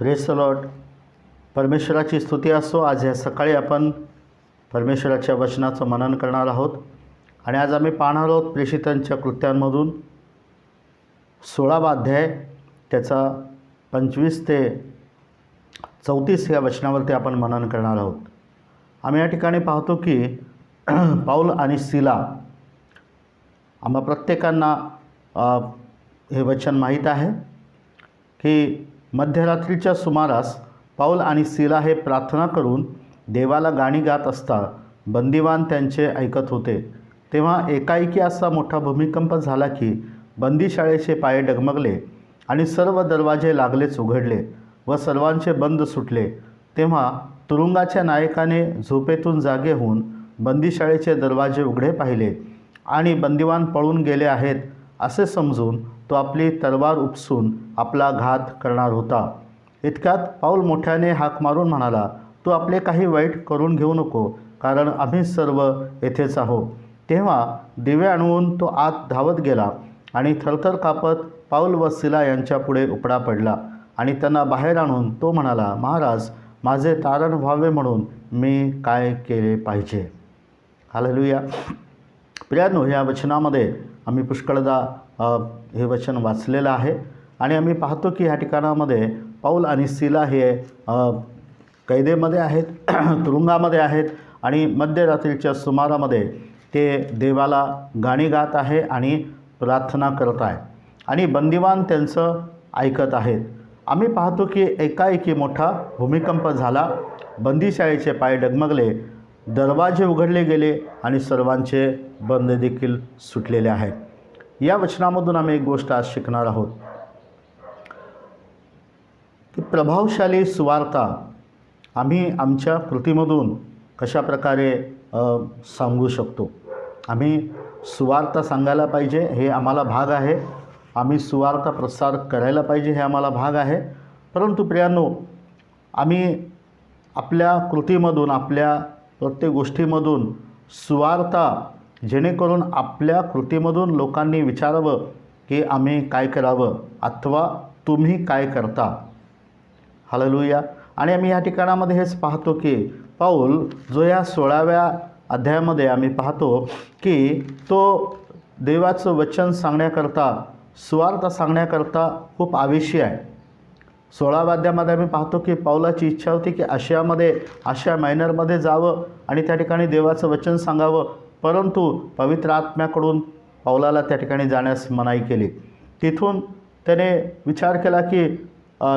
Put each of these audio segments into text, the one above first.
Praise the Lord. परमेश्वराची स्तुती असो. आज या सकाळी आपण परमेश्वराच्या वचनाचं मनन करणार आहोत आणि आज आम्ही पाहणार आहोत प्रेषितांच्या कृत्यांमधून 16वा अध्याय त्याचा 25 ते 34 या वचनावरती आपण मनन करणार आहोत. आम्ही या ठिकाणी पाहतो की पाऊल आणि सिला आम्हा प्रत्येकांना हे वचन माहीत आहे की मध्यरात्रीच्या सुमारास पाऊल आणि सिला हे प्रार्थना करून देवाला गाणी गात असता बंदिवान त्यांचे ऐकत होते. तेव्हा एकाएकी असा मोठा भूमिकंप झाला की बंदीशाळेचे पाय डगमगले आणि सर्व दरवाजे लागलेच उघडले व सर्वांचे बंद सुटले. तेव्हा तुरुंगाच्या नायकाने झोपेतून जागे होऊन बंदीशाळेचे दरवाजे उघडे पाहिले आणि बंदिवान पळून गेले आहेत असे समजून तो आपली तलवार उपसून आपला घात करणार होता. इतक्यात पाऊल मोठ्याने हाक मारून म्हणाला, तू आपले काही वाईट करून घेऊ नको, कारण आम्ही सर्व येथेच आहोत. तेव्हा दिवे आणवून तो आत धावत गेला आणि थरथर कापत पाऊल व सिला यांच्या पुढे उपडा पडला आणि त्यांना बाहेर आणून तो म्हणाला, महाराज, माझे तारण व्हावे म्हणून मी काय केले पाहिजे. हालेलुया. प्रियांनो, या वचनामध्ये आम्ही पुष्कळदा हे वचन वाचलेलं आहे आणि आम्ही पाहतो की ह्या ठिकाणामध्ये पाऊल आणि सिला हे कैदेमध्ये आहेत, तुरुंगामध्ये आहेत आणि मध्यरात्रीच्या सुमारामध्ये ते देवाला गाणी गात आहे आणि प्रार्थना करत आहे आणि बंदिवान त्यांचं ऐकत आहेत. आम्ही पाहतो की एकाएकी मोठा भूमिकंप झाला, बंदीशाळेचे पाय डगमगले, दरवाजे उघडले गेले आणि सर्वांचे बंद देखील सुटलेले आहेत. या वचनामधून आम्ही एक गोष्ट आज शिकणार आहोत की प्रभावशाली सुवार्ता आम्ही आमच्या कृतीमधून कशाप्रकारे सांगू शकतो. आम्ही सुवार्ता सांगायला पाहिजे, हे आम्हाला भाग आहे. आम्ही सुवार्ता प्रसार करायला पाहिजे, हे आम्हाला भाग आहे. परंतु प्रियांनो, आम्ही आपल्या कृतीमधून, आपल्या प्रत्येक गोष्टीमधून सुवार्ता, जेणेकरून आपल्या कृतीमधून लोकांनी विचारावं की आम्ही काय करावं अथवा तुम्ही काय करता. हालेलुया. आणि आम्ही या ठिकाणामध्ये हेच पाहतो की पाऊल जो या 16व्या अध्यायामध्ये आम्ही पाहतो की तो देवाचं वचन सांगण्याकरता, सुवार्ता सांगण्याकरता खूप आवेशी आहे. 16व्या अध्यायामध्ये आम्ही पाहतो की पाऊलाची इच्छा होती की आशिया मायनरमध्ये जावं आणि त्या ठिकाणी देवाचं वचन सांगावं, परंतु पवित्र आत्म्याकडून पाऊलाला त्या ठिकाणी जाण्यास मनाई केली. तिथून त्याने विचार केला की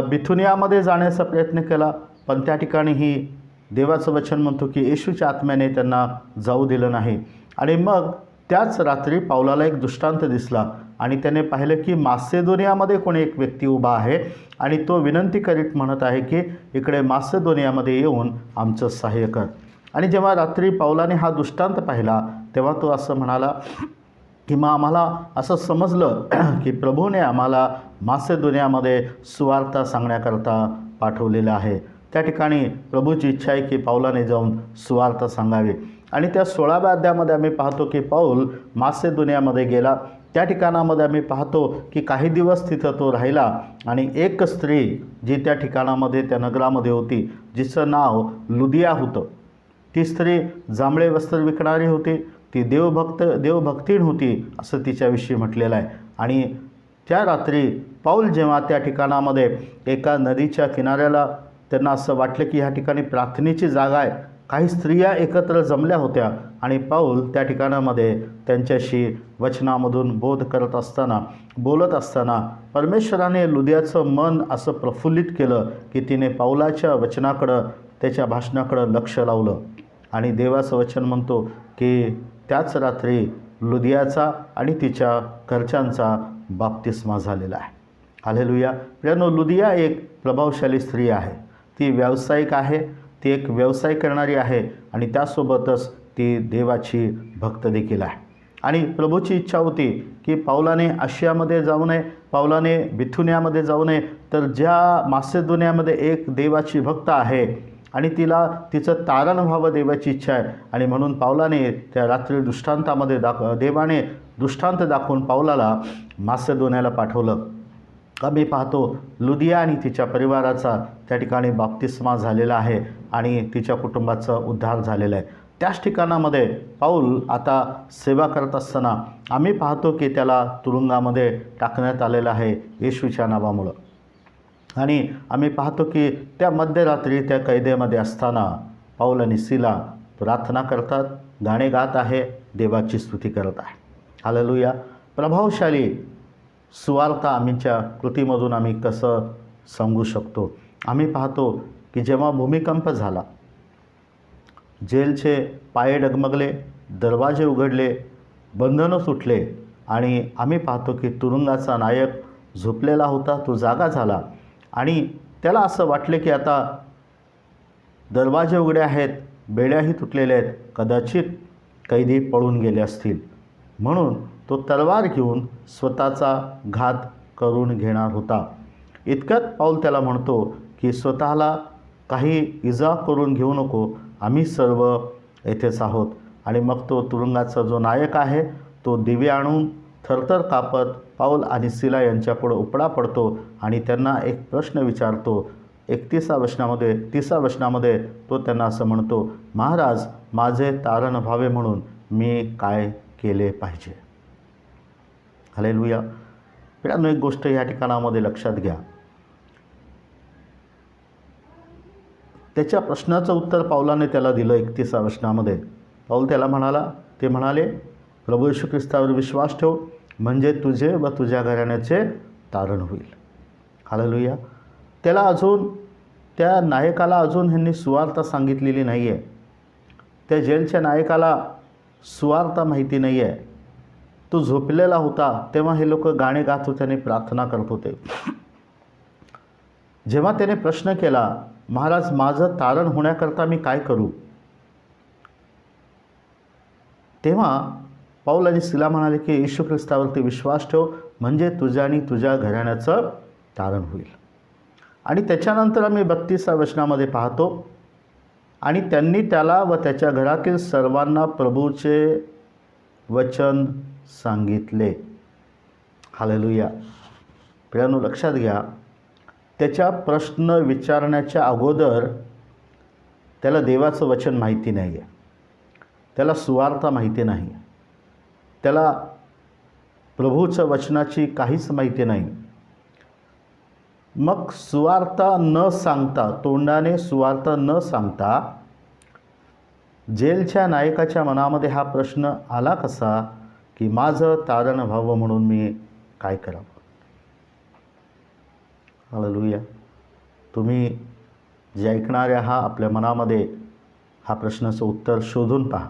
बिथुनियामध्ये जाण्याचा प्रयत्न केला, पण त्या ठिकाणीही देवाचं वचन म्हणतो की येशूच्या आत्म्याने त्यांना जाऊ दिलं नाही. आणि मग त्याच रात्री पाऊलाला एक दृष्टांत दिसला आणि त्याने पाहिलं की मासेदोनियामध्ये कोणी एक व्यक्ती उभा आहे आणि तो विनंती करीत म्हणत आहे की इकडे मासेदोनियामध्ये येऊन आमचं सहाय्य कर. आणि जेव्हा रात्री पाऊलाने हा दृष्टांत पाहिला तेव्हा तो असं म्हणाला की मग आम्हाला असं समजलं की प्रभूने आम्हाला मासेदोनियामध्ये सुवार्ता सांगण्याकरता पाठवलेलं आहे. त्या ठिकाणी प्रभूची इच्छा आहे की पाऊलाने जाऊन सुवार्ता सांगावी. आणि त्या 16व्या अध्यायामध्ये आम्ही पाहतो की पाऊल मासेदोनियामध्ये गेला. त्या ठिकाणामध्ये आम्ही पाहतो की काही दिवस तिथं तो राहिला आणि एक स्त्री जी त्या ठिकाणामध्ये, त्या नगरामध्ये होती, जिचं नाव लुदिया होतं. ती स्त्री जांभळे वस्त्र विकणारी होती, ती देवभक्तीण होती असं तिच्याविषयी म्हटलेलं आहे. आणि त्या रात्री पाऊल जेव्हा त्या ठिकाणामध्ये एका नदीच्या किनाऱ्याला, त्यांना असं वाटलं की ह्या ठिकाणी प्रार्थनेची जागा आहे. काही स्त्रिया एकत्र जमल्या होत्या आणि पाऊल त्या ठिकाणामध्ये त्यांच्याशी वचनामधून बोलत असताना परमेश्वराने लुदियाचं मन असं प्रफुल्लित केलं की तिने पाऊलाच्या वचनाकडं, त्याच्या भाषणाकडं लक्ष लावलं. आणि देवाचं वचन म्हणतो की त्याच रात्री लुदियाचा आणि तिच्या घरच्यांचा बाप्तिस्मा झालेला आहे. हालेलुया. प्रियांनो, लुदिया एक प्रभावशाली स्त्री आहे. ती व्यावसायिक आहे, ती एक व्यवसाय करणारी आहे आणि त्यासोबतच ती देवाची भक्त देखील आहे. आणि प्रभूची इच्छा होती की पाऊलाने आशियामध्ये जाऊ नये, पाऊलाने बिथुनियामध्ये जाऊ नये, तर ज्या मासेदोनियामध्ये एक देवाची भक्त आहे आणि तिचं तारण व्हावं देवाची इच्छा आहे. आणि म्हणून पाऊलाने त्या रात्री दृष्टांतामध्ये देवाने दृष्टांत दाखवून पाऊलाला मासेदोनियाला पाठवलं. आम्ही पाहतो लुदिया आणि तिच्या परिवाराचा त्या ठिकाणी बाप्तिस्मा झालेला आहे आणि तिच्या कुटुंबाचा उद्धार झालेला आहे. त्याच ठिकाणामध्ये पाऊल आता सेवा करत असताना आम्ही पाहतो की त्याला तुरुंगामध्ये टाकण्यात आलेलं आहे येशूच्या नावामुळं. आणि आम्ही पाहतो की त्या मध्यरात्री त्या कैदेमध्ये असताना पाऊल आणि सिला प्रार्थना करतात, गाणे गात आहे, देवाची स्तुती करत आहे. हालेलुया. प्रभावशाली सुवार्ता आमच्या कृतीमधून आम्ही कसं सांगू शकतो? आम्ही पाहतो की जेव्हा भूमिकंप झाला, जेलचे पाये डगमगले, दरवाजे उघडले, बंधनं सुटले आणि आम्ही पाहतो की तुरुंगाचा नायक झोपलेला होता, तो जागा झाला आणि त्याला असं वाटले की आता दरवाजे उघडे आहेत, बेड्याही तुटलेल्या आहेत, कदाचित कैदी पळून गेले असतील, म्हणून तो तलवार घेऊन स्वतःचा घात करून घेणार होता. इतक्यात पाऊल त्याला म्हणतो की स्वतःला काही इजा करून घेऊ नको, आम्ही सर्व येथेच आहोत. आणि मग तो तुरुंगाचा जो नायक आहे तो दिवे आणून थरथर कापत पाऊल आणि सिला यांच्यापुढं उपडा पडतो आणि त्यांना एक प्रश्न विचारतो. 30 वचनामध्ये तो त्यांना असं म्हणतो, महाराज, माझे तारण व्हावे म्हणून मी काय केले पाहिजे? हालेलुया. मित्रांनो, एक गोष्ट या ठिकाणामध्ये लक्षात घ्या. त्याच्या प्रश्नाचं उत्तर पाऊलाने त्याला दिलं. 31 वचनामध्ये पाऊल त्याला म्हणाले, प्रभू येशू ख्रिस्तावर विश्वास ठेव, म्हणजे तुझे व तुझ्या घराण्याचे तारण होईल. हालेलुया. त्या नायकाला अजून ह्यांनी सुवार्ता सांगितलेली नाही आहे. त्या जेलच्या नायकाला सुवार्ता माहिती नाही आहे. तो झोपलेला होता तेव्हा हे लोक गाणे गात होते आणि प्रार्थना करत होते. जेव्हा त्याने प्रश्न केला, महाराज, माझं तारण होण्याकरता मी काय करू? तेव्हा पाऊल आणि सिला म्हणाले की येशू ख्रिस्तावरती विश्वास ठेव, म्हणजे तुझ्या आणि तुझ्या घराण्याचं तारण होईल. आणि त्याच्यानंतर आम्ही 32 वचनामध्ये पाहतो, आणि त्यांनी त्याला व त्याच्या घरातील सर्वांना प्रभूचे वचन सांगितले. हालेलुया. प्रियांनो, लक्षात घ्या, त्याच्या प्रश्न विचारण्याच्या अगोदर त्याला देवाचं वचन माहिती नाही आहे, त्याला सुवार्ता माहिती नाही, त्याला प्रभूच्या वचनाची काहीच माहिती नाही. मग सुवार्ता न सांगता, तोंडाने सुवार्ता न सांगता जेलच्या नायकाच्या मनामध्ये हा प्रश्न आला कसा की माझं तारण व्हावं म्हणून मी काय करावं? हालेलुया. तुम्ही जे ऐकणारे आहात, आपल्या मनामध्ये हा प्रश्नाचं उत्तर शोधून पहा.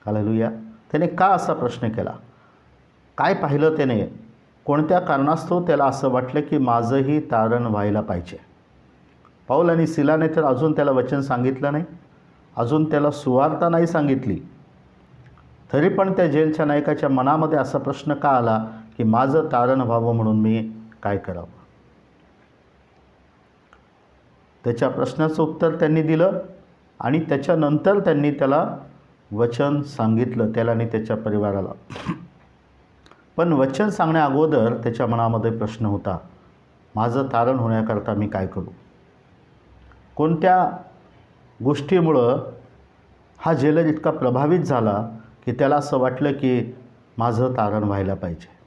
हालेलुया. त्याने का असा प्रश्न केला? काय पाहिलं त्याने? कोणत्या कारणास्तव त्याला असं वाटलं की माझंही तारण व्हायला पाहिजे? पाऊल आणि सिलाने तर अजून त्याला वचन सांगितलं नाही, अजून त्याला सुवार्ता नाही सांगितली, तरी पण त्या जेलच्या नायकाच्या मनामध्ये असा प्रश्न का आला की माझं तारण व्हावं म्हणून मी काय करावं? त्याच्या प्रश्नाचं उत्तर त्यांनी दिलं आणि त्याच्यानंतर त्यांनी त्याला वचन सांगितलं, त्याला आणि त्याच्या परिवाराला. पण वचन सांगण्या अगोदर त्याच्या मनामध्ये प्रश्न होता, माझं तारण होण्याकरता मी काय करू? कोणत्या गोष्टीमुळं हा जेलर इतका प्रभावित झाला की त्याला असं वाटलं की माझं तारण व्हायला पाहिजे?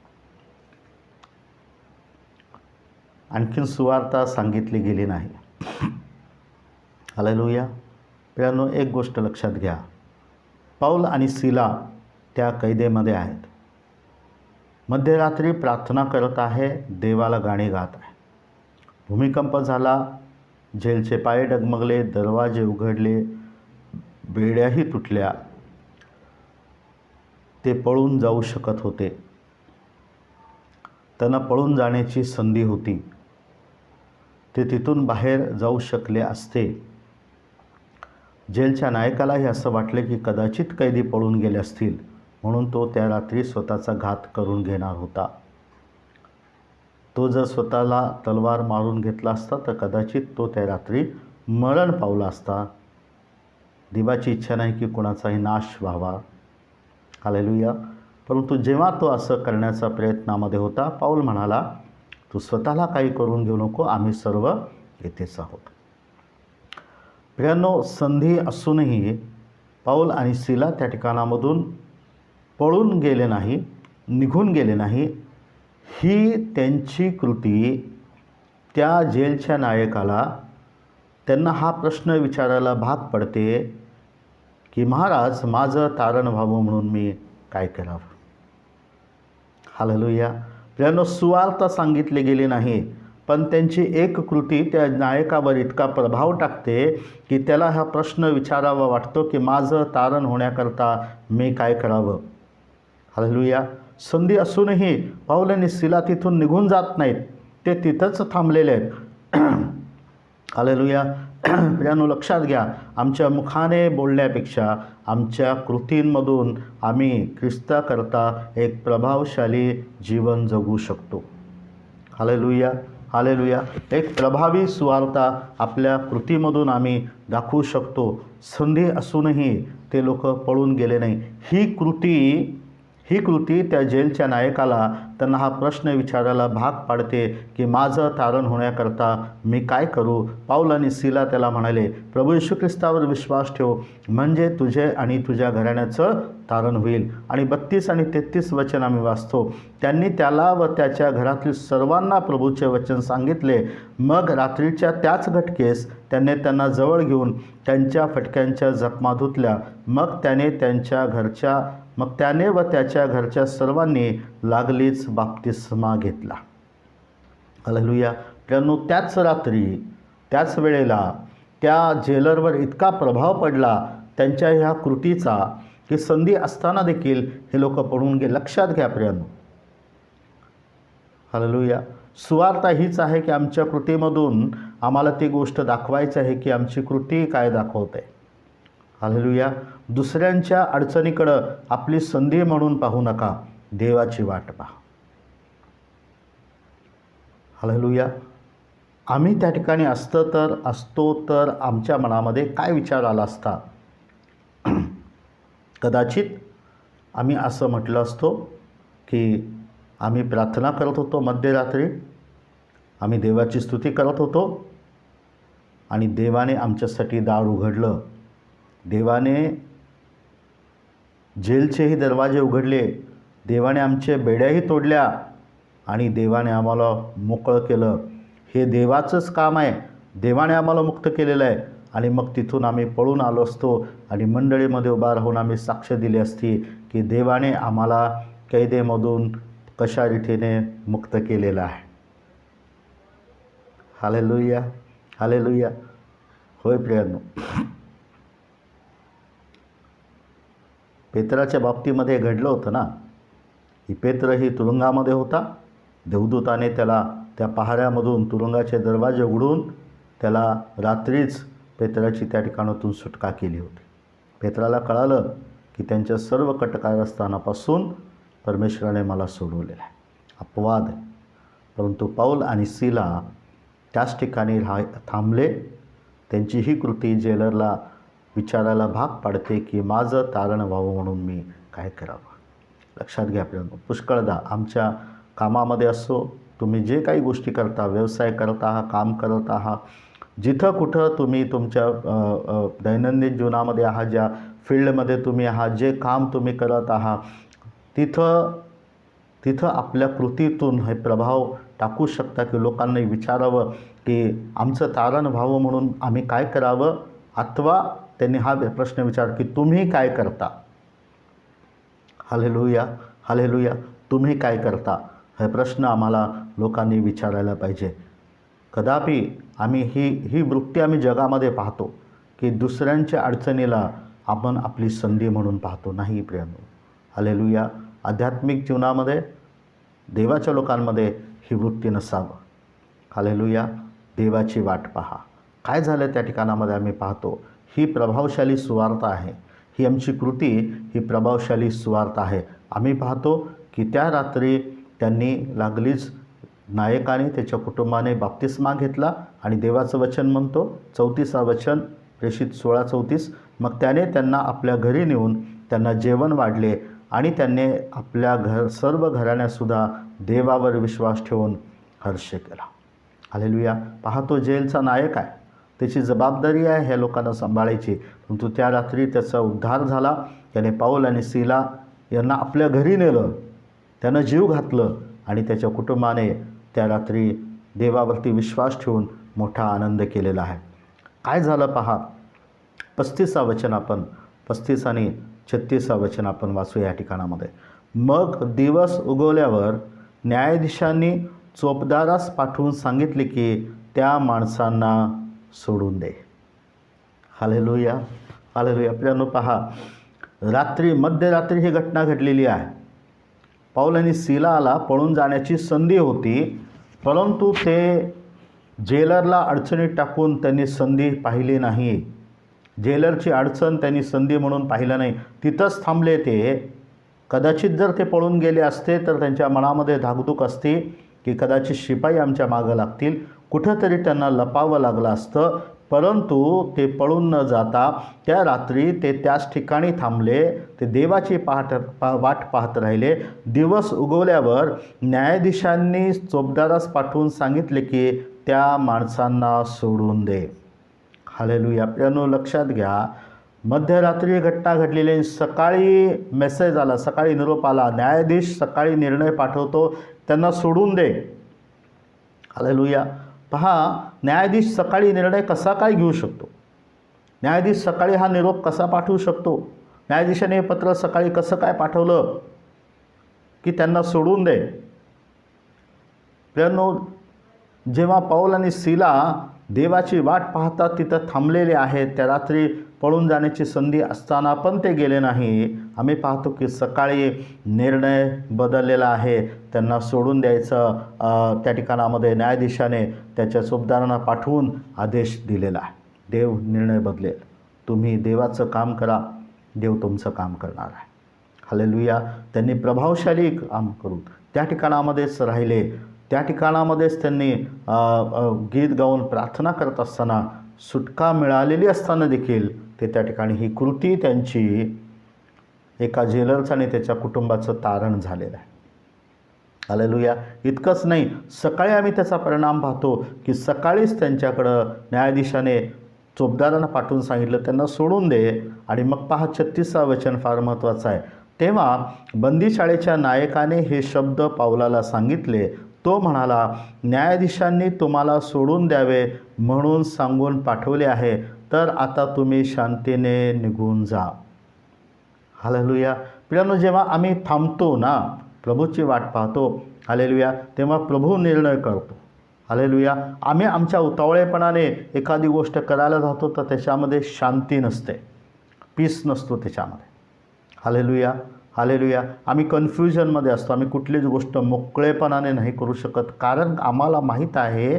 आणखीन सुवार्ता सांगितली गेली नाही. हालेलुया. प्रियांनो, एक गोष्ट लक्षात घ्या, पाऊल आणि सिला त्या कैदेमध्ये आहेत, मध्यरात्री प्रार्थना करत आहे, देवाला गाणी गात आहे. भूमिकंप झाला, जेलचे पाय डगमगले, दरवाजे उघडले, बेड्याही तुटल्या. ते पळून जाऊ शकत होते, त्यांना पळून जाण्याची संधी होती, ते तिथून बाहेर जाऊ शकले असते. जेलच्या नायकालाही असं वाटले की कदाचित कैदी पळून गेले असतील, म्हणून तो त्या रात्री स्वतःचा घात करून घेणार होता. तो जर स्वतःला तलवार मारून घेतला असता तर कदाचित तो त्या रात्री मरण पावला असता. देवाची इच्छा नाही की कोणाचाही नाश व्हावा. हालेलुया. परंतु जेव्हा तो असं करण्याचा प्रयत्नामध्ये होता, पाऊल म्हणाला, तू स्वतःला काही करून घेऊ नको, आम्ही सर्व येथेच आहोत. प्रियांनो, संधी असूनही पाऊल आणि सिला त्या ठिकाणामधून पळून गेले नाही, निघून गेले नाही. ही त्यांची कृती त्या जेलच्या नायकाला, त्यांना हा प्रश्न विचारायला भाग पडते की महाराज, माझं तारण व्हावं म्हणून मी काय करावं. हालेलुया. प्रियांनो, सुवार्ता सांगितले गेले नाही, पण त्यांची एक कृती त्या नायकावर इतका प्रभाव टाकते की त्याला हा प्रश्न विचारावा वाटतो की माझं तारण होण्याकरता मी काय करावं. हालेलुया. संधी असूनही पाऊल आणि सिला तिथून निघून जात नाहीत, ते तिथंच थांबलेले आहेत. हालेलुया. प्रियांनो, लक्षात घ्या, आमच्या मुखाने बोलण्यापेक्षा आमच्या कृतींमधून आम्ही ख्रिस्ताकरता एक प्रभावशाली जीवन जगू शकतो. हालेलुया. हालेलुया. एक प्रभावी सुवार्ता आपल्या कृतीमधून आम्ही दाखवू शकतो. संधी असूनही ते लोक पळून गेले नाही. ही कृती त्या जेलच्या नायकाला, त्यांना हा प्रश्न विचारायला भाग पाडते की माझं तारण होण्याकरता मी काय करू. पाऊल आणि सिला त्याला म्हणाले, प्रभू येशू ख्रिस्तावर विश्वास ठेव, म्हणजे तुझे आणि तुझ्या घराण्याचं तारण होईल. आणि 32 आणि 33 वचन आम्ही वाचतो, त्यांनी त्याला व त्याच्या घरातील सर्वांना प्रभूचे वचन सांगितले. मग रात्रीच्या त्याच घटकेस त्यांना जवळ घेऊन त्यांच्या फटक्यांच्या जखमा धुतल्या. मग त्याने व त्याच्या घरच्या सर्वांनी लागलीच बाप्तिस्मा घेतला. हालेलुया. त्यानं त्याच रात्री, त्याच वेळेला त्या जेलरवर इतका प्रभाव पडला त्यांच्या ह्या कृतीचा की संधी असताना देखील हे लोक पळून गेले. लक्षात घ्या प्रियांनो. हालेलुया. सुवार्ता हीच आहे की आमच्या कृतीमधून आम्हाला ती गोष्ट दाखवायची आहे की आमची कृती काय दाखवते. हालेलुया. दुसऱ्यांच्या अडचणीकडं आपली संधी म्हणून पाहू नका, देवाची वाट पहा. हालेलुया. आम्ही त्या ठिकाणी असतो तर आमच्या मनामध्ये काय विचार आला असता. कदाचित आम्ही असं म्हटलं असतो की आम्ही प्रार्थना करत होतो मध्यरात्री, आम्ही देवाची स्तुती करत होतो आणि देवाने आमच्यासाठी दार उघडलं. देवाने जेलचेही दरवाजे उघडले, देवाने आमच्या बेड्याही तोडल्या आणि देवाने आम्हाला मोकळं केलं. हे देवाचंच काम आहे. देवाने आम्हाला मुक्त केलेलं आहे. आणि मग तिथून आम्ही पळून आलो असतो आणि मंडळीमध्ये उभा राहून आम्ही साक्ष दिली असती की देवाने आम्हाला कैदेमधून कशा रीतीने मुक्त केलेलं आहे. हालेलुया. हालेलुया. होय प्रियांनो, पेत्राच्या बाबतीमध्ये घडलं होतं ना, की पेत्रही तुरुंगामध्ये होता. देवदूताने त्याला त्या पहाऱ्यामधून तुरुंगाचे दरवाजे उघडून त्याला रात्रीच पेत्राची त्या ठिकाणातून सुटका केली होती. पेत्राला कळालं की त्यांच्या सर्व कटकारस्थानापासून परमेश्वराने मला सोडवलेलं आहे. अपवाद आहे. परंतु पाऊल आणि सिला त्याच ठिकाणी थांबले. त्यांची ही कृती जेलरला विचारायला भाग पाडते की माझं तारण व्हावं म्हणून मी काय करावं. लक्षात घ्या प्रियांनो, पुष्कळदा आमच्या कामामध्ये असो, तुम्ही जे काही गोष्टी करता, व्यवसाय करत आहात, काम करत आहात, जिथं कुठं तुम्ही तुमच्या दैनंदिन जीवनामध्ये आहात, ज्या फील्डमध्ये तुम्ही आहात, जे काम तुम्ही करत आहात, तिथं आपल्या कृतीतून हे प्रभाव टाकू शकता की लोकांनी विचारावं की आमचं तारण व्हावं म्हणून आम्ही काय करावं. अथवा त्यांनी हा प्रश्न विचार की तुम्ही काय करता. हालेलुया. हालेलुया. तुम्ही काय करता, हे प्रश्न आम्हाला लोकांनी विचारायला पाहिजे. कदापि आम्ही ही वृत्ती आम्ही जगामध्ये पाहतो की दुसऱ्यांच्या अडचणीला आपण आपली संधी म्हणून पाहतो. नाही प्रियांनो. हालेलुया. आध्यात्मिक जीवनामध्ये देवाच्या लोकांमध्ये ही वृत्ती नसावं. हालेलुया. देवाची वाट पहा. काय झालं त्या ठिकाणामध्ये आम्ही पाहतो. ही प्रभावशाली सुवार्ता आहे. ही आमची कृती ही प्रभावशाली सुवार्ता आहे. आम्ही पाहतो की त्या रात्री त्यांनी लागलीच नायकाने त्याच्या कुटुंबाने बाप्तिस्मा घेतला आणि देवाचं वचन म्हणतो 34 वचन प्रेषित 16:34, मग त्याने त्यांना आपल्या घरी नेऊन त्यांना जेवण वाढले आणि त्यांनी आपल्या सर्व घराण्यासुद्धा देवावर विश्वास ठेवून हर्ष केला. हालेलुया. पाहतो जेलचा नायक आहे, त्याची जबाबदारी आहे ह्या लोकांना सांभाळायची, परंतु त्या रात्री त्याचा उद्धार झाला. त्याने पाऊल आणि सीला यांना आपल्या घरी नेलं, त्यानं जीव घातलं आणि त्याच्या कुटुंबाने त्या रात्री देवावरती विश्वास ठेवून मोठा आनंद केलेला आहे. काय झालं पहा, 35 आणि 36 वचन आपण वाचू या ठिकाणामध्ये. मग दिवस उगवल्यावर न्यायाधीशांनी चोपदारास पाठवून सांगितले की त्या माणसांना सोडून दे. Hallelujah, hallelujah. प्रियानो पहा, मध्यरात्री ही घटना घडलेली आहे. पाऊल आणि सीलाला पळून जाण्याची संधी होती, परंतु ते जेलरला अडचणीत टाकून त्यांनी संधी पाहिली नाही. जेलरची अडचण त्यांनी संधी म्हणून पाहिलं नाही, तिथंच थांबले ते. कदाचित जर ते पळून गेले असते तर त्यांच्या मनामध्ये धाकधूक असती की कदाचित शिपाई आमच्या मागं लागतील, कुठंतरी त्यांना लपावं लागलं असतं. परंतु ते पळून न जाता त्या रात्री ते त्याच ठिकाणी थांबले. ते देवाची वाट पाहत राहिले. दिवस उगवल्यावर न्यायाधीशांनी चोपदारास पाठवून सांगितले की त्या माणसांना सोडून दे. हालेलुया. आपल्याला लक्षात घ्या, मध्यरात्री घटना घडलेली, सकाळी मेसेज आला, सकाळी निरोप आला, न्यायाधीश सकाळी निर्णय पाठवतो, त्यांना सोडून दे. हालेलुया. पहा, न्यायाधीश सकाळी निर्णय कसा काय घेऊ शकतो? न्यायाधीश सकाळी हा निरोप कसा पाठवू शकतो? न्यायाधीशाने हे पत्र सकाळी कसं काय पाठवलं की त्यांना सोडून दे? प्रियानो, जेव्हा पाऊल आणि सीला देवाची वाट पाहतात तिथं थांबलेले आहेत, त्या रात्री पळून जाण्याची संधी असताना पण ते गेले नाही. आम्ही पाहतो की सकाळी निर्णय बदललेला आहे, त्यांना सोडून द्यायचं त्या ठिकाणामध्ये न्यायाधीशाने त्याच्या चोपदारांना पाठवून आदेश दिलेला आहे. देव निर्णय बदलेल. तुम्ही देवाचं काम करा, देव तुमचं काम करणार आहे. हालेलुया. त्यांनी प्रभावशाली काम करून त्या ठिकाणामध्येच राहिले. त्या ठिकाणामध्येच त्यांनी गीत गाऊन प्रार्थना करत असताना, सुटका मिळालेली असताना देखील ते त्या ठिकाणी ही कृती त्यांची एका जेलरचं आणि त्याच्या कुटुंबाचं तारण झालेलं आहे. हालेलुया. इतकंच नाही, सकाळी आम्ही त्याचा परिणाम पाहतो की सकाळीच त्यांच्याकडं न्यायाधीशाने चोपदारांना पाठवून सांगितलं त्यांना सोडून दे. आणि मग पहा, 36 वचन फार महत्त्वाचं आहे. तेव्हा बंदीशाळेच्या नायकाने हे शब्द पाऊलाला सांगितले. तो म्हणाला, न्यायाधीशांनी तुम्हाला सोडून द्यावे म्हणून सांगून पाठवले आहे, तर आता तुम्ही शांतीने निघून जा. हालेलुया. प्रियानो, जेव्हा आम्ही थांबतो ना, प्रभूची वाट पाहतो, हालेलुया, तेव्हा प्रभू निर्णय करतो. हालेलुया. आम्ही आमच्या उतावळेपणाने एखादी गोष्ट करायला जातो तर त्याच्यामध्ये शांती नसते, पीस नसतो त्याच्यामध्ये. Hallelujah, hallelujah. आम्ही कन्फ्युजनमध्ये असतो. आम्ही कुठलीच गोष्ट मोकळेपणाने नाही करू शकत, कारण आम्हाला माहीत आहे,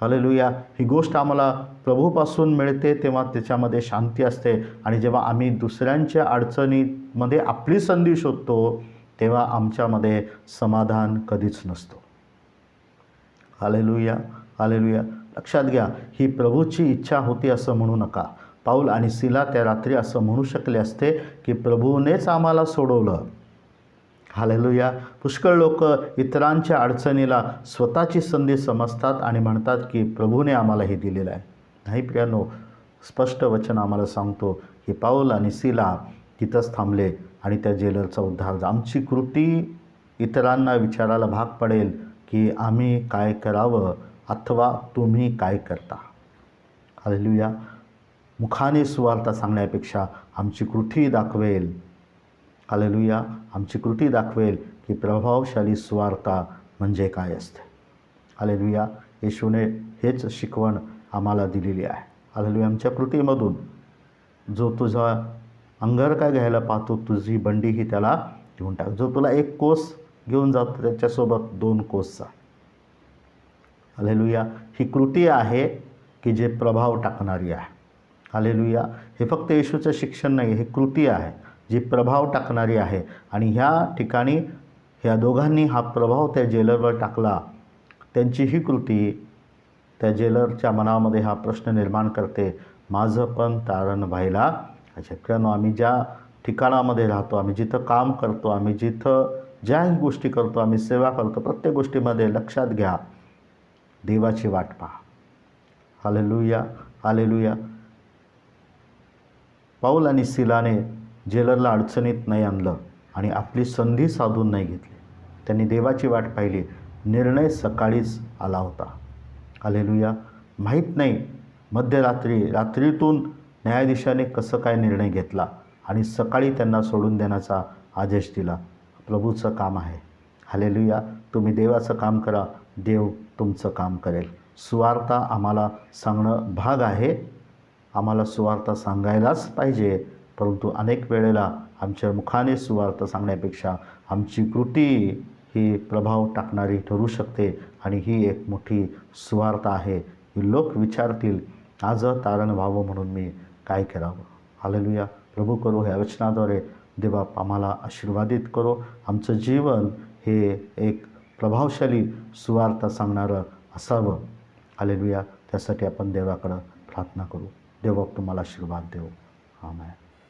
हालेलुया, ही गोष्ट आम्हाला प्रभूपासून मिळते तेव्हा त्याच्यामध्ये शांती असते. आणि जेव्हा आम्ही दुसऱ्यांच्या अडचणीमध्ये आपली संधी शोधतो तेव्हा आमच्यामध्ये समाधान कधीच नसतो. Hallelujah, hallelujah. लक्षात घ्या, ही प्रभूची इच्छा होती असं म्हणू नका. पाऊल आणि सीला त्या रात्री असं म्हणू शकले असते की प्रभूनेच आम्हाला सोडवलं. हालेलुया. पुष्कळ लोक इतरांच्या अडचणीला स्वतःची संधी समजतात आणि म्हणतात की प्रभूने आम्हाला हे दिलेलं आहे. नाही प्रियानो, स्पष्ट वचन आम्हाला सांगतो की पाऊल आणि सीला तिथंच थांबले आणि त्या जेलरचा उद्धार झाला. आमची कृती इतरांना विचारायला भाग पडेल की आम्ही काय करावं अथवा तुम्ही काय करता. हालेलुया. मुखाने सुवार्ता सांगण्यापेक्षा आमची कृती दाखवेल, हालेलुया, आमची कृती दाखवेल की प्रभावशाली सुवार्ता म्हणजे काय असते. हालेलुया. येशूने हेच शिकवण आम्हाला दिलेली आहे. हालेलुया. आमच्या कृतीमधून जो तुझा अंगरखा घ्यायला पाहतो, तुझी बंडीही त्याला घेऊन टाक. जो तुला एक कोस घेऊन जातो त्याच्यासोबत 2 कोस जा. हालेलुया. ही कृती आहे की जे प्रभाव टाकणारी आहे. हालेलुया. हे फक्त येशूचं शिक्षण नाही, हे कृती आहे जी प्रभाव टाकणारी आहे. आणि ह्या ठिकाणी ह्या दोघांनी हा प्रभाव त्या जेलरवर टाकला. त्यांची ही कृती त्या जेलरच्या मनामध्ये हा प्रश्न निर्माण करते, माझं पण तारण व्हायला पाहिजे. कारण आम्ही ज्या ठिकाणामध्ये राहतो, आम्ही जिथं काम करतो, आम्ही जिथं ज्या गोष्टी करतो, आम्ही सेवा करतो, प्रत्येक गोष्टीमध्ये लक्षात घ्या देवाची वाट पहा. Hallelujah, hallelujah. पौल आणि सिलाने जेलरला अडचणीत नाही आणलं आणि आपली संधी साधून नाही घेतली. त्यांनी देवाची वाट पाहिली. निर्णय सकाळीच आला होता. हालेलुया. माहीत नाही रात्रीतून न्यायाधीशाने कसं काय निर्णय घेतला आणि सकाळी त्यांना सोडून देण्याचा आदेश दिला. प्रभूचं काम आहे. हालेलुया. तुम्ही देवाचं काम करा, देव तुमचं काम करेल. सुवार्ता आम्हाला सांगणं भाग आहे. आम्हाला सुवार्ता सांगायलाच पाहिजे, परंतु अनेक वेळेला आमच्या मुखाने सुवार्ता सांगण्यापेक्षा आमची कृती ही प्रभाव टाकणारी ठरू शकते आणि ही एक मोठी सुवार्ता आहे. ही लोक विचारतील, आज तारण व्हावं म्हणून मी काय करावं. हालेलुया. प्रभू करो ह्या वचनाद्वारे देवा आम्हाला आशीर्वादित करो. आमचं जीवन हे एक प्रभावशाली सुवार्ता सांगणारं असावं. हालेलुया. त्यासाठी आपण देवाकडं प्रार्थना करू. देव तुम्हाला आशीर्वाद देव. आमेन.